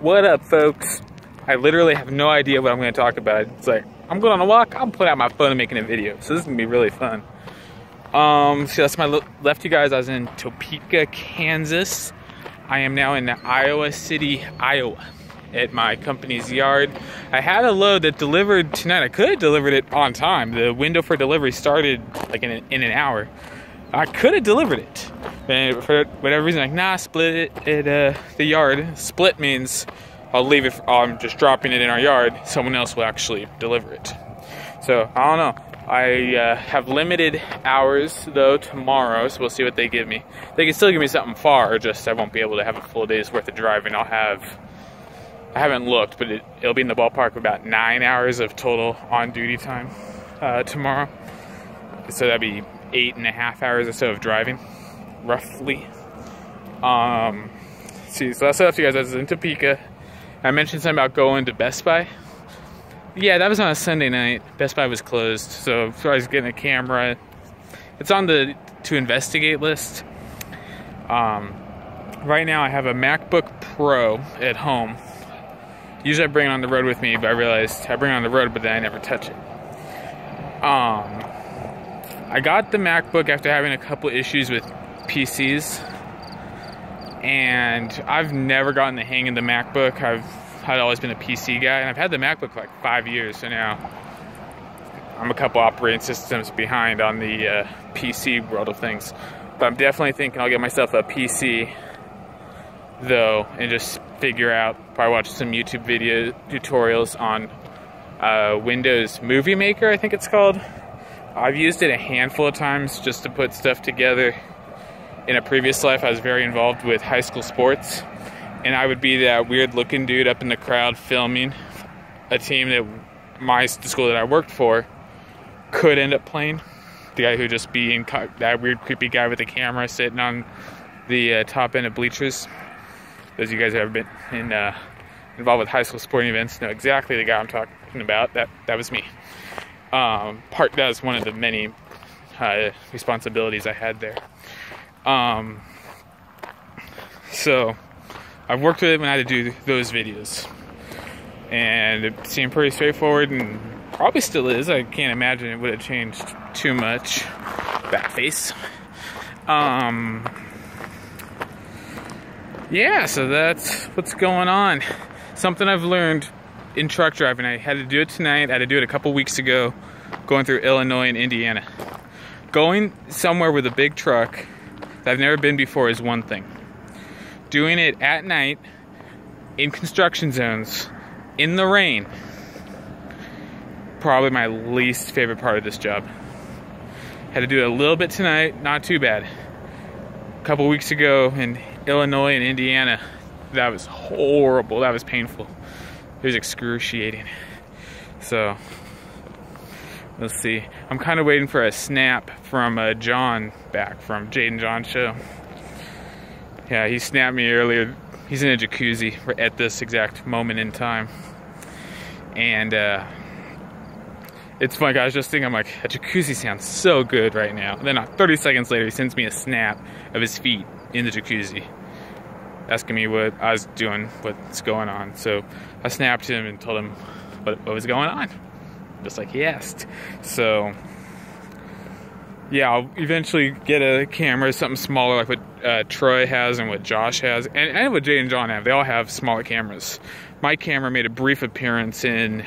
What up, folks? I literally have no idea what I'm going to talk about. It's like, I'm going on a walk, I'm pulling out my phone and making a video. So this is going to be really fun. So that's my left you guys. I was in Topeka, Kansas. I am now in Iowa City, Iowa, at my company's yard. I had a load that delivered tonight. I could have delivered it on time. The window for delivery started like in an hour. I could have delivered it. But for whatever reason, like, nah, split it at the yard. Split means I'll leave it, I'm just dropping it in our yard. Someone else will actually deliver it. So, I don't know. I have limited hours, though, tomorrow, so we'll see what they give me. They can still give me something far, just I won't be able to have a full day's worth of driving. I haven't looked, but it'll be in the ballpark of about 9 hours of total on-duty time tomorrow. So that'd be 8.5 hours or so of driving, roughly. See, so that's what you guys. I was in Topeka. I mentioned something about going to Best Buy. Yeah, that was on a Sunday night. Best Buy was closed, so I was getting a camera. It's on the to investigate list. Right now I have a MacBook Pro at home. Usually I bring it on the road with me, but I realized I bring it on the road, but then I never touch it. I got the MacBook after having a couple issues with PCs, and I've never gotten the hang of the MacBook. I'd always been a PC guy, and I've had the MacBook for like 5 years, so now I'm a couple operating systems behind on the PC world of things. But I'm definitely thinking I'll get myself a PC, though, and just figure out, probably watch some YouTube video tutorials on Windows Movie Maker, I think it's called. I've used it a handful of times just to put stuff together. In a previous life, I was very involved with high school sports, and I would be that weird looking dude up in the crowd filming a team that the school that I worked for could end up playing. The guy who just being that weird creepy guy with the camera sitting on the top end of bleachers. Those of you guys who have been involved with high school sporting events know exactly the guy I'm talking about. That was me. That was one of the many responsibilities I had there. So I've worked with it when I had to do those videos, and it seemed pretty straightforward, and probably still is. I can't imagine it would have changed too much. That face. Yeah, so that's what's going on. Something I've learned in truck driving. I had to do it tonight. I had to do it a couple weeks ago, going through Illinois and Indiana. Going somewhere with a big truck that I've never been before is one thing. Doing it at night, in construction zones, in the rain, probably my least favorite part of this job. Had to do it a little bit tonight, not too bad. A couple weeks ago in Illinois and Indiana, that was horrible, that was painful. It was excruciating. So, let's see. I'm kind of waiting for a snap from John back from Jade and John show. Yeah, he snapped me earlier. He's in a jacuzzi at this exact moment in time. And it's funny, I was just thinking, I'm like, a jacuzzi sounds so good right now. And then 30 seconds later, he sends me a snap of his feet in the jacuzzi, asking me what I was doing, what's going on. So I snapped him and told him what was going on, just like he asked. So yeah, I'll eventually get a camera, something smaller like what Troy has and what Josh has, and what Jay and John have. They all have smaller cameras. My camera made a brief appearance in,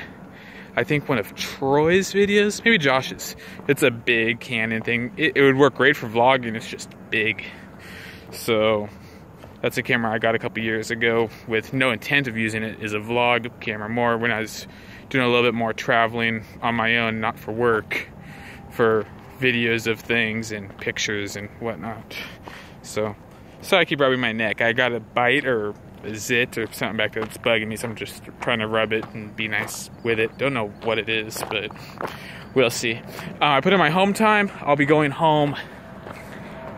I think, one of Troy's videos, maybe Josh's. It's a big Canon thing. It would work great for vlogging, it's just big. So that's a camera I got a couple years ago with no intent of using it as a vlog camera, more when I was doing a little bit more traveling on my own, not for work, for videos of things and pictures and whatnot. So I keep rubbing my neck. I got a bite or a zit or something back there that's bugging me, so I'm just trying to rub it and be nice with it. Don't know what it is, but we'll see. I put in my home time. I'll be going home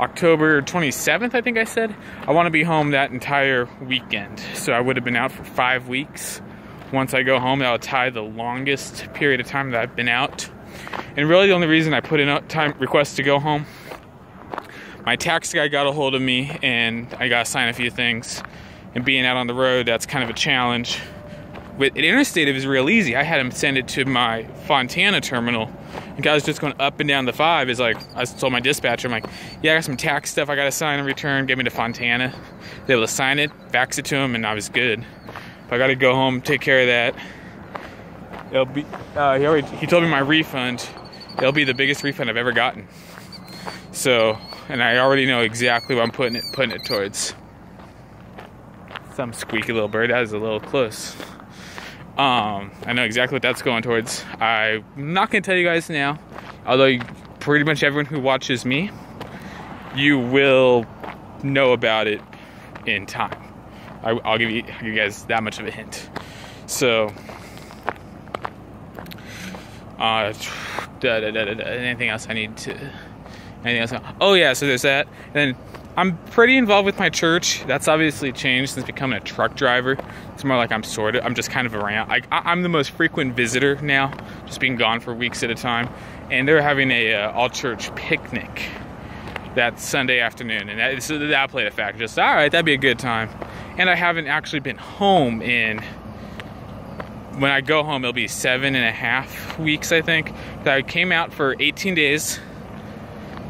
October 27th, I think I said. I want to be home that entire weekend, so I would have been out for 5 weeks. Once I go home, that'll tie the longest period of time that I've been out. And really the only reason I put in a time request to go home, my tax guy got a hold of me and I got to sign a few things. and being out on the road, that's kind of a challenge. With an interstate, it was real easy. I had him send it to my Fontana terminal. And guys just going up and down the 5 is like, I told my dispatcher, I'm like, yeah, I got some tax stuff I got to sign and return. Get me to Fontana. Be able to sign it, fax it to him, and I was good. But I got to go home, take care of that. It'll be, he told me my refund, it'll be the biggest refund I've ever gotten. So, and I already know exactly what I'm putting it towards. Some squeaky little bird, that is a little close. I know exactly what that's going towards. I'm not going to tell you guys now, although pretty much everyone who watches me, you will know about it in time. I'll give you guys that much of a hint. So, anything else I need to... Anything else? Oh yeah, so there's that. And then I'm pretty involved with my church. That's obviously changed since becoming a truck driver. It's more like I'm just kind of around. I'm the most frequent visitor now, just being gone for weeks at a time. And they're having a all-church picnic that Sunday afternoon, and that played a factor. Just, all right, that'd be a good time. And I haven't actually been home in... When I go home, it'll be 7.5 weeks, I think. I came out for 18 days.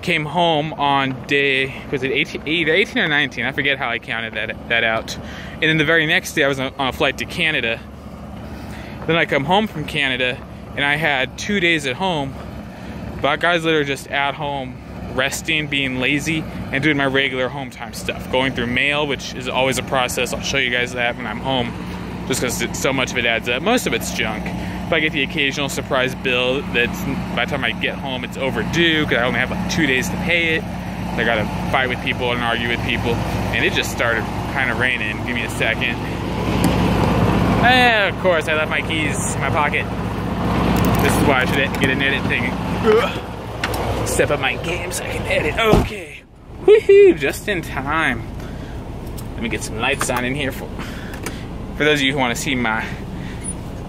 Came home on day, was it 18 or 19? I forget how I counted that out. And then the very next day I was on a flight to Canada. Then I come home from Canada and I had 2 days at home. But guys that are just at home, resting, being lazy, and doing my regular home time stuff. Going through mail, which is always a process. I'll show you guys that when I'm home, just because so much of it adds up. Most of it's junk. If I get the occasional surprise bill that's, by the time I get home, it's overdue because I only have like 2 days to pay it. I gotta fight with people and argue with people. And it just started kind of raining. Give me a second. Of course, I left my keys in my pocket. This is why I should get an edit thing. Step up my game so I can edit. Okay. Woohoo! Just in time. Let me get some lights on in here for those of you who want to see my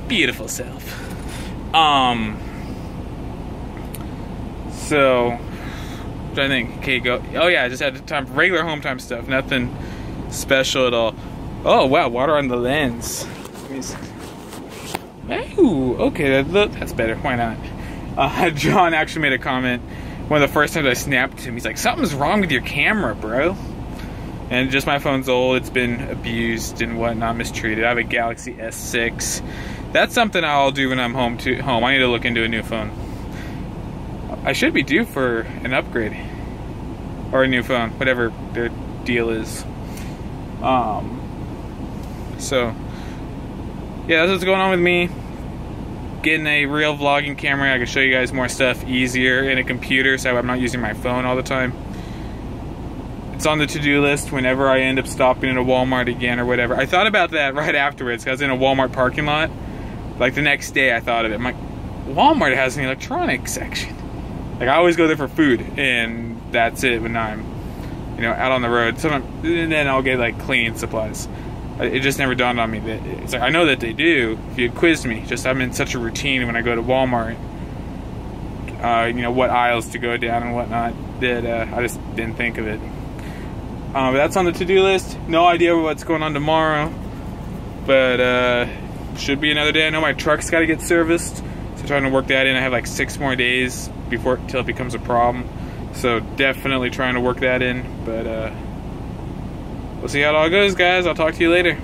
beautiful self. So, I think, okay, go. Oh yeah, I just had time for regular home time stuff. Nothing special at all. Oh wow, water on the lens. Ooh, okay, that's better. Why not? John actually made a comment. One of the first times I snapped him, he's like, "Something's wrong with your camera, bro." And just my phone's old. It's been abused and whatnot, mistreated. I have a Galaxy S6. That's something I'll do when I'm home. I need to look into a new phone. I should be due for an upgrade or a new phone, whatever their deal is. So yeah, that's what's going on with me. Getting a real vlogging camera. I can show you guys more stuff easier in a computer, so I'm not using my phone all the time. It's on the to-do list whenever I end up stopping in a Walmart again or whatever. I thought about that right afterwards, because I was in a Walmart parking lot. Like the next day I thought of it. I'm like, Walmart has an electronics section. Like I always go there for food, and that's it when I'm, out on the road. Sometimes, and then I'll get like cleaning supplies. It just never dawned on me that it's like, I know that they do. If you had quizzed me, just I'm in such a routine when I go to Walmart. What aisles to go down and whatnot, that I just didn't think of it. But that's on the to-do list. No idea what's going on tomorrow, but should be another day. I know my truck's got to get serviced, so trying to work that in. I have like 6 more days till it becomes a problem, so definitely trying to work that in. But we'll see how it all goes, guys. I'll talk to you later.